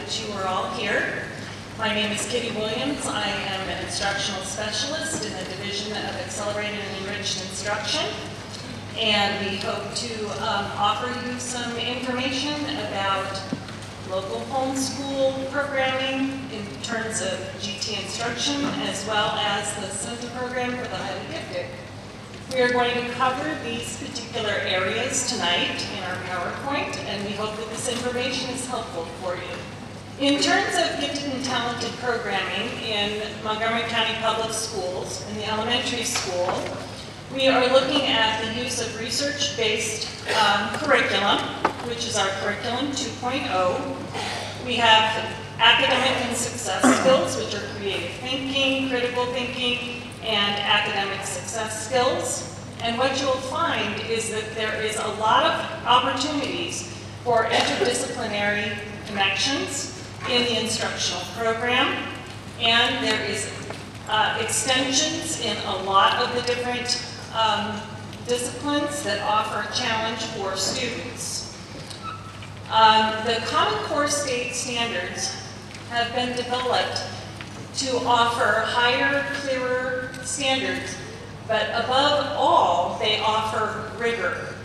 that you are all here. My name is Kitty Williams. I am an instructional specialist in the Division of Accelerated and Enriched Instruction. And we hope to offer you some information about local homeschool programming in terms of GT instruction, as well as the Center program for the highly gifted. We are going to cover these particular areas tonight in our PowerPoint, and we hope that this information is helpful for you. In terms of gifted and talented programming in Montgomery County Public Schools, in the elementary school, we are looking at the use of research-based curriculum, which is our Curriculum 2.0. We have academic and success skills, which are creative thinking, critical thinking, and academic success skills. And what you'll find is that there is a lot of opportunities for interdisciplinary connections in the instructional program, and there is extensions in a lot of the different disciplines that offer a challenge for students. The Common Core State Standards have been developed to offer higher, clearer standards, but above all, they offer rigor.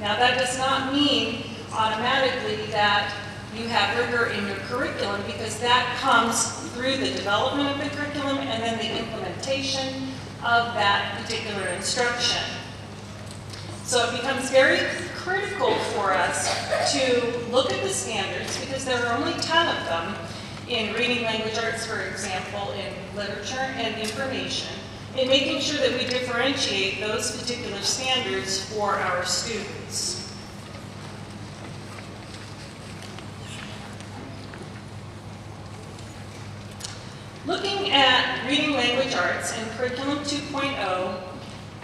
Now, that does not mean automatically that you have rigor in your curriculum, because that comes through the development of the curriculum and then the implementation of that particular instruction. So it becomes very critical for us to look at the standards, because there are only 10 of them in reading language arts, for example, in literature and information, in making sure that we differentiate those particular standards for our students. Looking at reading language arts and Curriculum 2.0,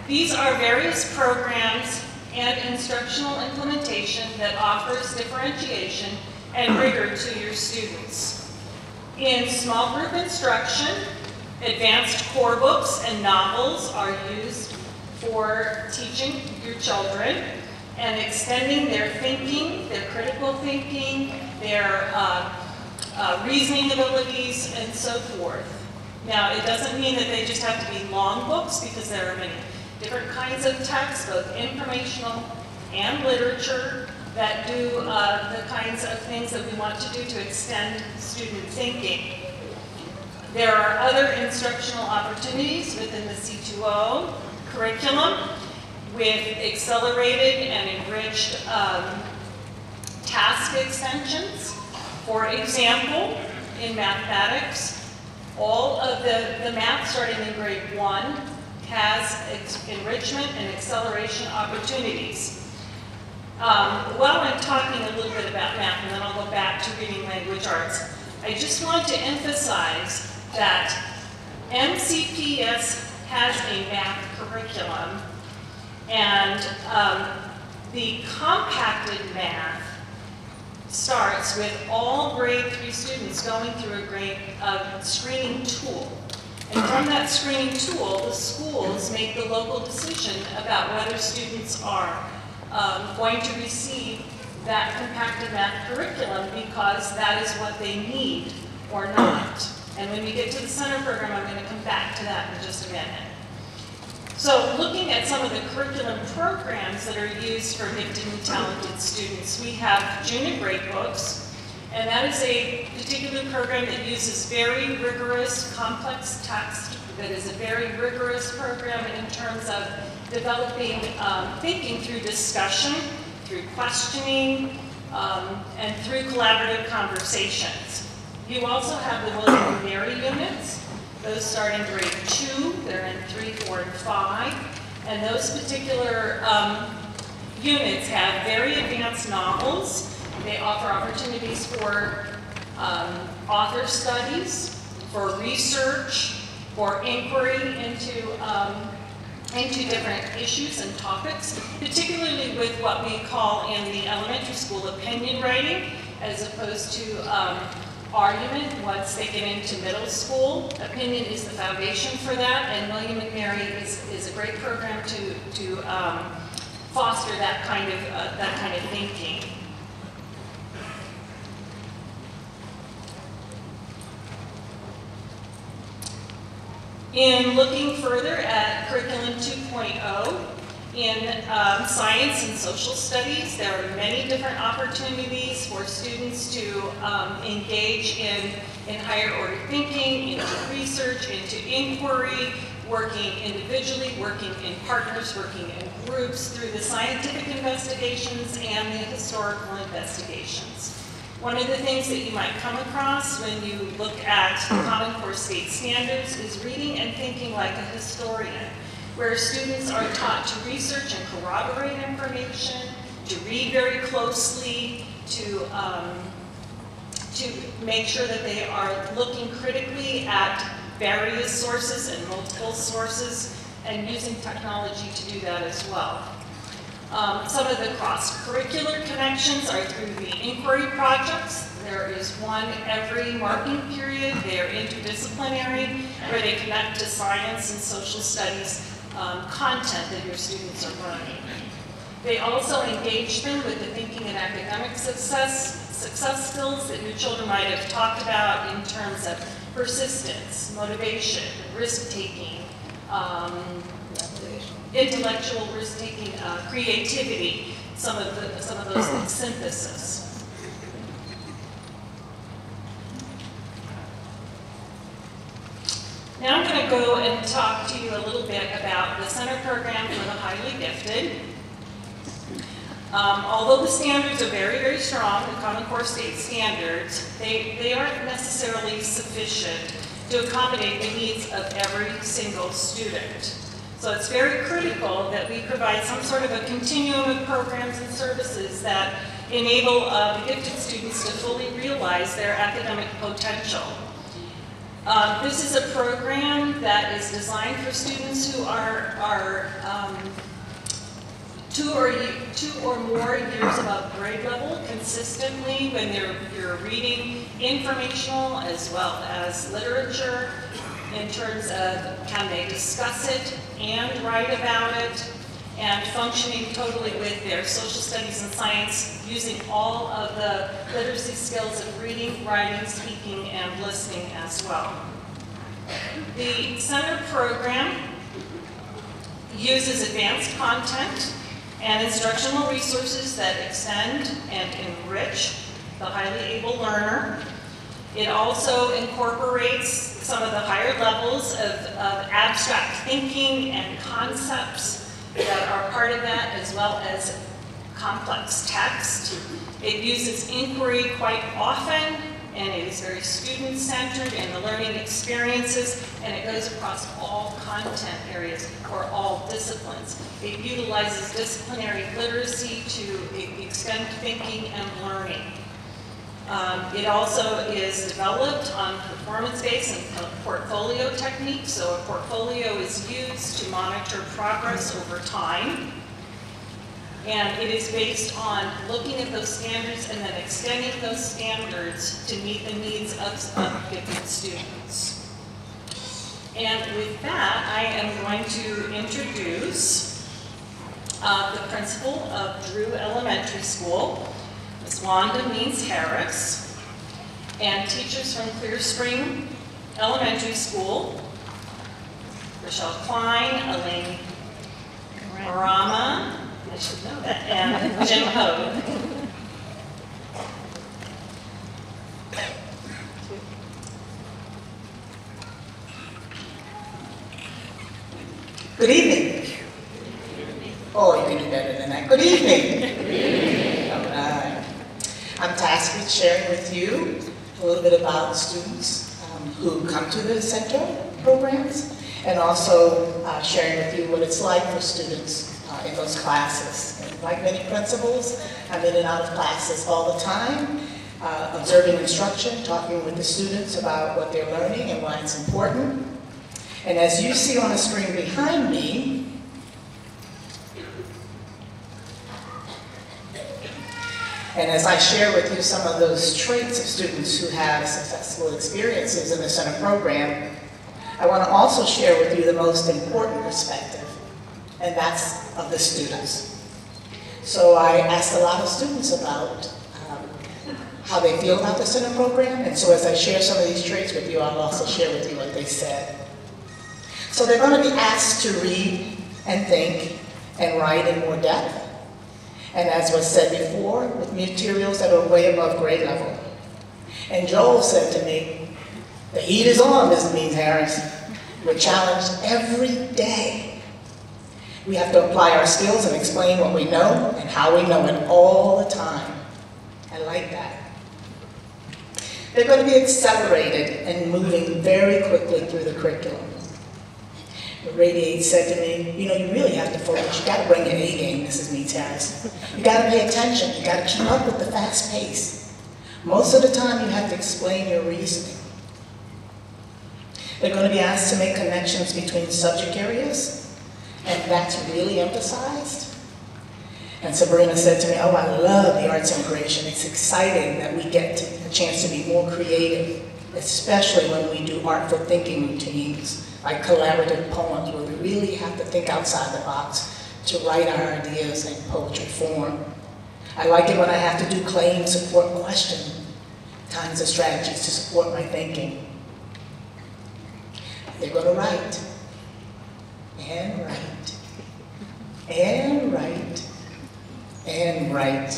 these are various programs and instructional implementation that offers differentiation and rigor to your students. In small group instruction, advanced core books and novels are used for teaching your children and extending their thinking, their critical thinking, their reasoning abilities, and so forth. Now, it doesn't mean that they just have to be long books, because there are many different kinds of texts, both informational and literature, that do the kinds of things that we want to do to extend student thinking. There are other instructional opportunities within the C2O curriculum with accelerated and enriched task extensions. For example, in mathematics, all of the math starting in grade 1 has enrichment and acceleration opportunities. While I'm talking a little bit about math, and then I'll go back to reading language arts, I just want to emphasize that MCPS has a math curriculum, and the compacted math starts with all grade 3 students going through a screening tool. And from that screening tool, the schools make the local decision about whether students are going to receive that compacted math curriculum, because that is what they need or not. And when we get to the center program, I'm going to come back to that in just a minute. So looking at some of the curriculum programs that are used for gifted and talented students, we have junior grade books, and that is a particular program that uses very rigorous, complex text, that is a very rigorous program in terms of developing thinking through discussion, through questioning, and through collaborative conversations. You also have the William and Mary units. Those start in grade 2, they're in 3, 4, and 5. And those particular units have very advanced novels. They offer opportunities for author studies, for research, for inquiry into different issues and topics, particularly with what we call in the elementary school opinion writing, as opposed to argument once they get into middle school. Opinion is the foundation for that, and William and Mary is a great program to foster that kind of thinking. In looking further at Curriculum 2.0, in science and social studies, there are many different opportunities for students to engage in higher order thinking, into research, into inquiry, working individually, working in partners, working in groups through the scientific investigations and the historical investigations. One of the things that you might come across when you look at Common Core State Standards is reading and thinking like a historian, where students are taught to research and corroborate information, to read very closely, to make sure that they are looking critically at various sources and multiple sources, and using technology to do that as well. Some of the cross-curricular connections are through the inquiry projects. There is one every marking period. They are interdisciplinary, where they connect to science and social studies content that your students are learning. They also engage them with the thinking and academic success skills that your children might have talked about in terms of persistence, motivation, risk-taking, intellectual risk-taking, creativity, some of those things, synthesis. Now I'm going to go and talk to you a little bit about the Center Program for the Highly Gifted. Although the standards are very, very strong, the Common Core State Standards, they aren't necessarily sufficient to accommodate the needs of every single student. So it's very critical that we provide some sort of a continuum of programs and services that enable the gifted students to fully realize their academic potential. This is a program that is designed for students who are two or more years above grade level consistently when you're reading informational as well as literature in terms of can they discuss it and write about it, and functioning totally with their social studies and science using all of the literacy skills of reading, writing, speaking, and listening as well. The Center program uses advanced content and instructional resources that extend and enrich the highly able learner. It also incorporates some of the higher levels of abstract thinking and concepts that are part of that, as well as complex text. It uses inquiry quite often, and it is very student-centered in the learning experiences, and it goes across all content areas or all disciplines. It utilizes disciplinary literacy to extend thinking and learning. It also is developed on performance-based and portfolio techniques. So a portfolio is used to monitor progress over time. And it is based on looking at those standards and then extending those standards to meet the needs of gifted students. And with that, I am going to introduce the principal of Drew Elementary School, Ms. Wanda Means-Harris, and teachers from Clear Spring Elementary School, Rochelle Klein, Elaine Marama, I should know that, and Jim Hogue. Good evening. Oh, you can do better than that. Good evening. All right. I'm tasked with sharing with you a little bit about students who come to the center programs, and also sharing with you what it's like for students in those classes. And like many principals, I'm in and out of classes all the time, observing instruction, talking with the students about what they're learning and why it's important. And as you see on the screen behind me, and as I share with you some of those traits of students who have successful experiences in the center program, I want to also share with you the most important perspective, and that's of the students. So I asked a lot of students about how they feel about the center program, and so as I share some of these traits with you, I'll also share with you what they said. So they're going to be asked to read and think and write in more depth. And as was said before, with materials that are way above grade level. And Joel said to me, "The heat is on, Ms. Means Harris. We're challenged every day. We have to apply our skills and explain what we know and how we know it all the time." I like that. They're going to be accelerated and moving very quickly through the curriculum. Radiate said to me, "You know, you really have to focus. You got to bring your A game, Mrs. Means Harris. You got to pay attention. You got to keep up with the fast pace. Most of the time, you have to explain your reasoning." They're going to be asked to make connections between subject areas, and that's really emphasized. And Sabrina said to me, "Oh, I love the arts integration. It's exciting that we get a chance to be more creative, especially when we do art for thinking routines, like collaborative poems, where we really have to think outside the box to write our ideas in poetry form. I like it when I have to do claim, support, question kinds of strategies to support my thinking." They're going to write, and write, and write, and write.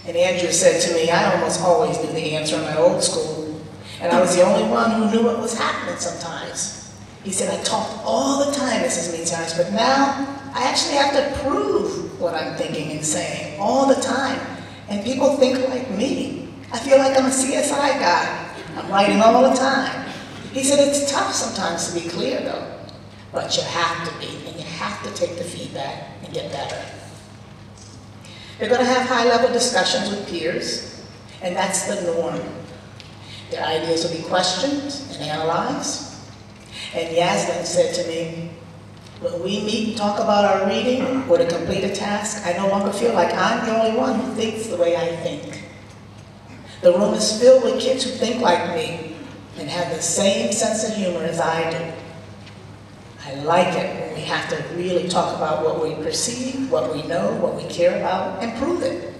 And Andrew said to me, "I almost always knew the answer in my old school, and I was the only one who knew what was happening sometimes." He said, "I talked all the time, Mrs. Means Harris, but now I actually have to prove what I'm thinking and saying all the time. And people think like me. I feel like I'm a CSI guy. I'm writing all the time." He said, "It's tough sometimes to be clear though, but you have to be, and you have to take the feedback and get better." They're going to have high-level discussions with peers, and that's the norm. Their ideas will be questioned and analyzed. And Yasmin said to me, "When we meet and talk about our reading or to complete a task, I no longer feel like I'm the only one who thinks the way I think. The room is filled with kids who think like me and have the same sense of humor as I do. I like it when we have to really talk about what we perceive, what we know, what we care about, and prove it."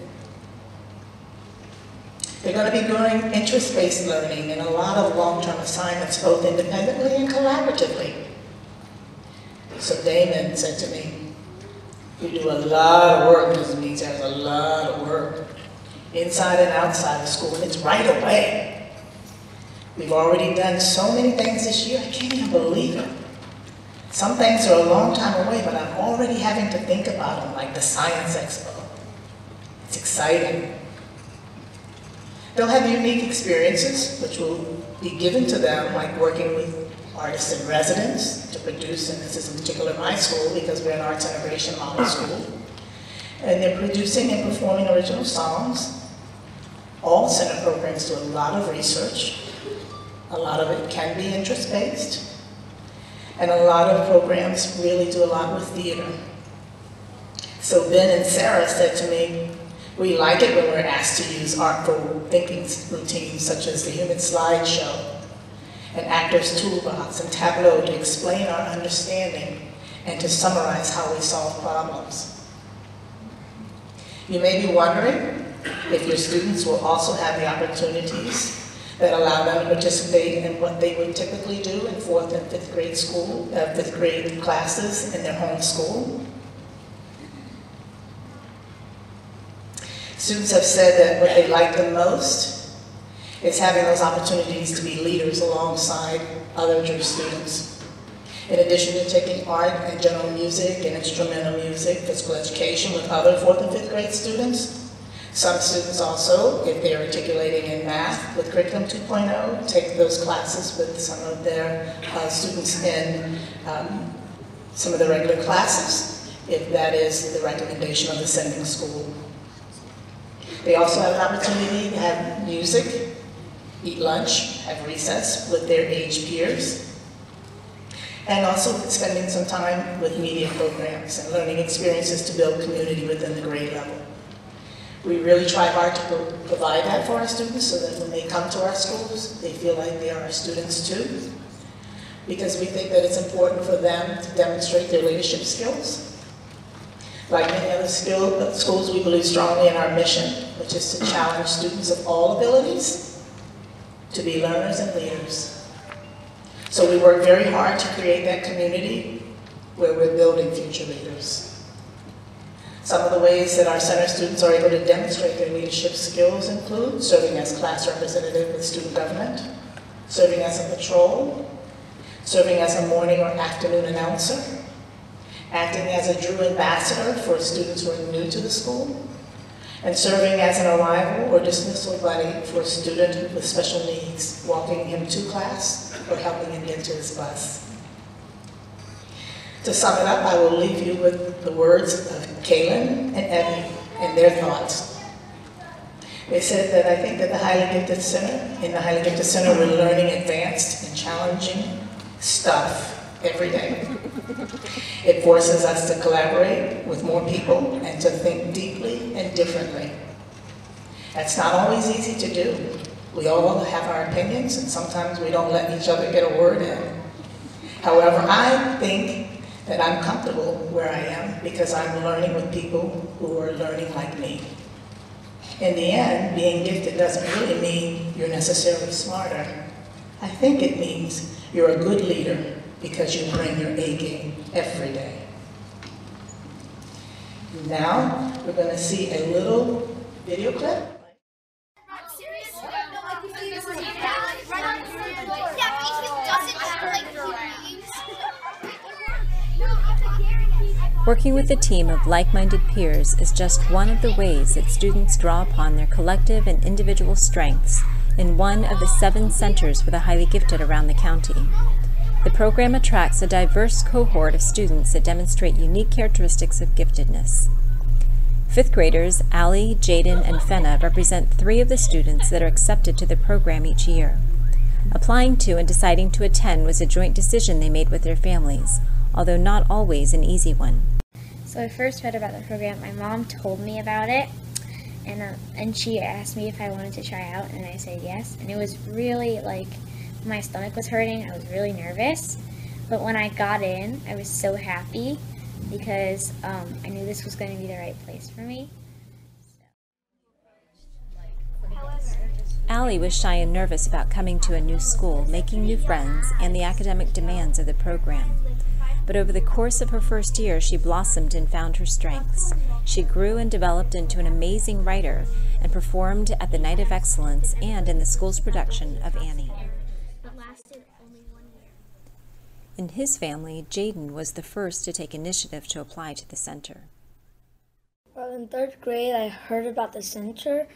They're going to be doing interest-based learning and a lot of long-term assignments, both independently and collaboratively. So Damon said to me, "You do a lot of work, Mrs. Means. There's a lot of work, inside and outside of school, and it's right away. We've already done so many things this year, I can't even believe it. Some things are a long time away, but I'm already having to think about them, like the Science Expo. It's exciting." They'll have unique experiences, which will be given to them, like working with artists in residence to produce, and this is in particular my school because we're an arts integration model school. And they're producing and performing original songs. All center programs do a lot of research. A lot of it can be interest-based. And a lot of programs really do a lot with theater. So Ben and Sarah said to me, "We like it when we're asked to use art for thinking routines such as the human slideshow, and actor's toolbox and tableau to explain our understanding and to summarize how we solve problems." You may be wondering if your students will also have the opportunities that allow them to participate in what they would typically do in 4th and 5th grade school, 5th grade classes in their home school. Students have said that what they like the most is having those opportunities to be leaders alongside other students. In addition to taking art and general music and instrumental music, physical education with other 4th and 5th grade students, some students also, if they're articulating in math with Curriculum 2.0, take those classes with some of their students in some of the regular classes, if that is the recommendation of the sending school. They also have an opportunity to have music, eat lunch, have recess with their age peers, and also spending some time with media programs and learning experiences to build community within the grade level. We really try hard to provide that for our students so that when they come to our schools, they feel like they are our students too, because we think that it's important for them to demonstrate their leadership skills. Like many other schools, we believe strongly in our mission, which is to challenge students of all abilities to be learners and leaders. So we work very hard to create that community where we're building future leaders. Some of the ways that our center students are able to demonstrate their leadership skills include serving as class representative with student government, serving as a patrol, serving as a morning or afternoon announcer, acting as a Drew ambassador for students who are new to the school, and serving as an arrival or dismissal buddy for a student with special needs, walking him to class or helping him get to his bus. To sum it up, I will leave you with the words of Kaylin and Evie and their thoughts. They said that I think that in the Highly Gifted Center, we're learning advanced and challenging stuff every day. It forces us to collaborate with more people and to think deeply and differently. That's not always easy to do. We all have our opinions, and sometimes we don't let each other get a word in. However, I think that I'm comfortable where I am because I'm learning with people who are learning like me. In the end, being gifted doesn't really mean you're necessarily smarter. I think it means you're a good leader because you bring your A game every day. Now, we're going to see a little video clip. Working with a team of like-minded peers is just one of the ways that students draw upon their collective and individual strengths in one of the 7 centers for the highly gifted around the county. The program attracts a diverse cohort of students that demonstrate unique characteristics of giftedness. 5th graders Allie, Jaden, and Fenna represent 3 of the students that are accepted to the program each year. Applying to and deciding to attend was a joint decision they made with their families, although not always an easy one. So I first read about the program. My mom told me about it, and she asked me if I wanted to try out, and I said yes. And it was really like my stomach was hurting. I was really nervous, but when I got in, I was so happy because I knew this was going to be the right place for me. Allie was shy and nervous about coming to a new school, making new friends, and the academic demands of the program. But over the course of her first year, she blossomed and found her strengths. She grew and developed into an amazing writer and performed at the Night of Excellence and in the school's production of Annie. In his family, Jaden was the first to take initiative to apply to the center. Well, in 3rd grade, I heard about the center,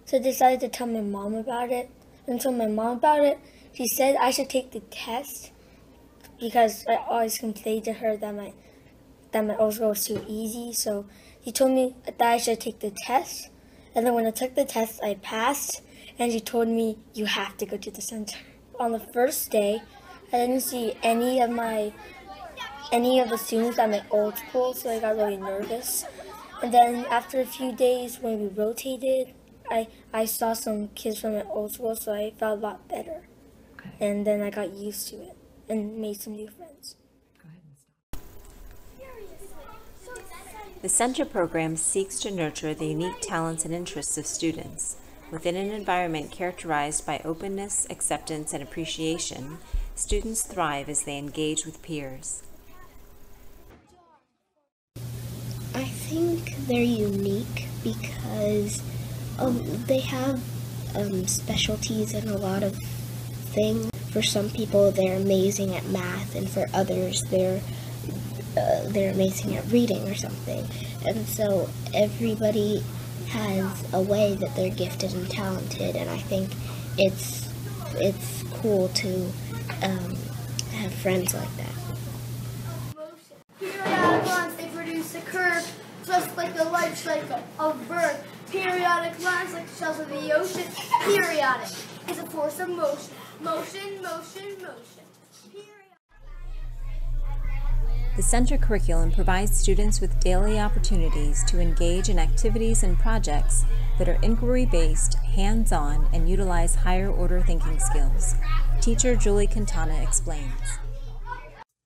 so I decided to tell my mom about it. And told my mom about it. She said I should take the test because I always complained to her that my Oscar was too easy. So she told me that I should take the test. And then when I took the test, I passed. And she told me, you have to go to the center. On the first day, I didn't see any of the students at my old school, so I got really nervous. And then after a few days, when we rotated, I saw some kids from my old school, so I felt a lot better. Okay. And then I got used to it and made some new friends. Go ahead and stop. The center program seeks to nurture the unique talents and interests of students. Within an environment characterized by openness, acceptance, and appreciation, students thrive as they engage with peers. I think they're unique because they have specialties in a lot of things. For some people, they're amazing at math, and for others, they're amazing at reading or something. And so everybody has a way that they're gifted and talented, and I think it's cool to have friends like that. Periodic lines, they produce a curve, just like the life cycle of birth. Periodic lines, like the shells of the ocean. Periodic is a force of motion. Motion, motion, motion. The center curriculum provides students with daily opportunities to engage in activities and projects that are inquiry-based, hands-on, and utilize higher-order thinking skills. Teacher Julie Quintana explains.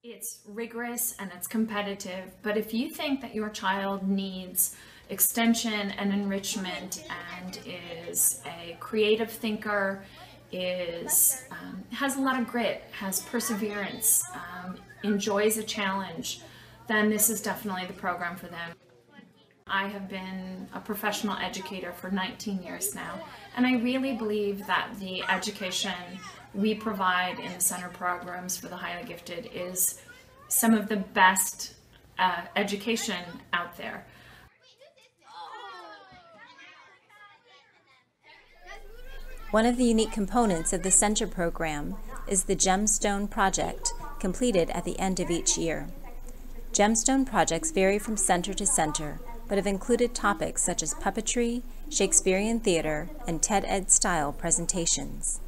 It's rigorous and it's competitive, but if you think that your child needs extension and enrichment and is a creative thinker has a lot of grit, has perseverance, enjoys a challenge, then this is definitely the program for them. I have been a professional educator for 19 years now, and I really believe that the education we provide in the center programs for the highly gifted is some of the best education out there. One of the unique components of the Center program is the Gemstone Project, completed at the end of each year. Gemstone projects vary from center to center, but have included topics such as puppetry, Shakespearean theater, and TED-Ed style presentations.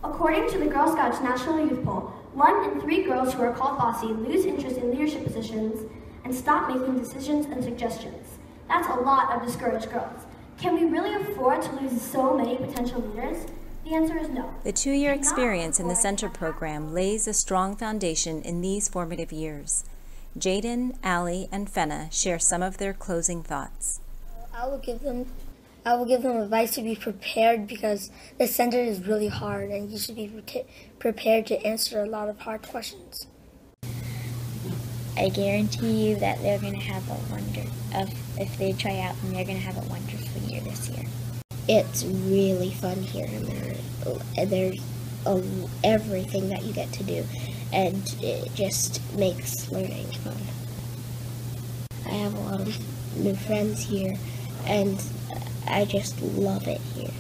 According to the Girl Scouts National Youth Poll, 1 in 3 girls who are called bossy lose interest in leadership positions and stop making decisions and suggestions. That's a lot of discouraged girls. Can we really afford to lose so many potential leaders? The answer is no. The 2-year experience in the Center program lays a strong foundation in these formative years. Jaden, Allie, and Fenna share some of their closing thoughts. I will give them advice to be prepared, because the center is really hard and you should be prepared to answer a lot of hard questions. I guarantee you that they're going to have if they try out, and they're going to have a wonderful year this year. It's really fun here, and there's everything that you get to do, and it just makes learning fun. I have a lot of new friends here, and I just love it here.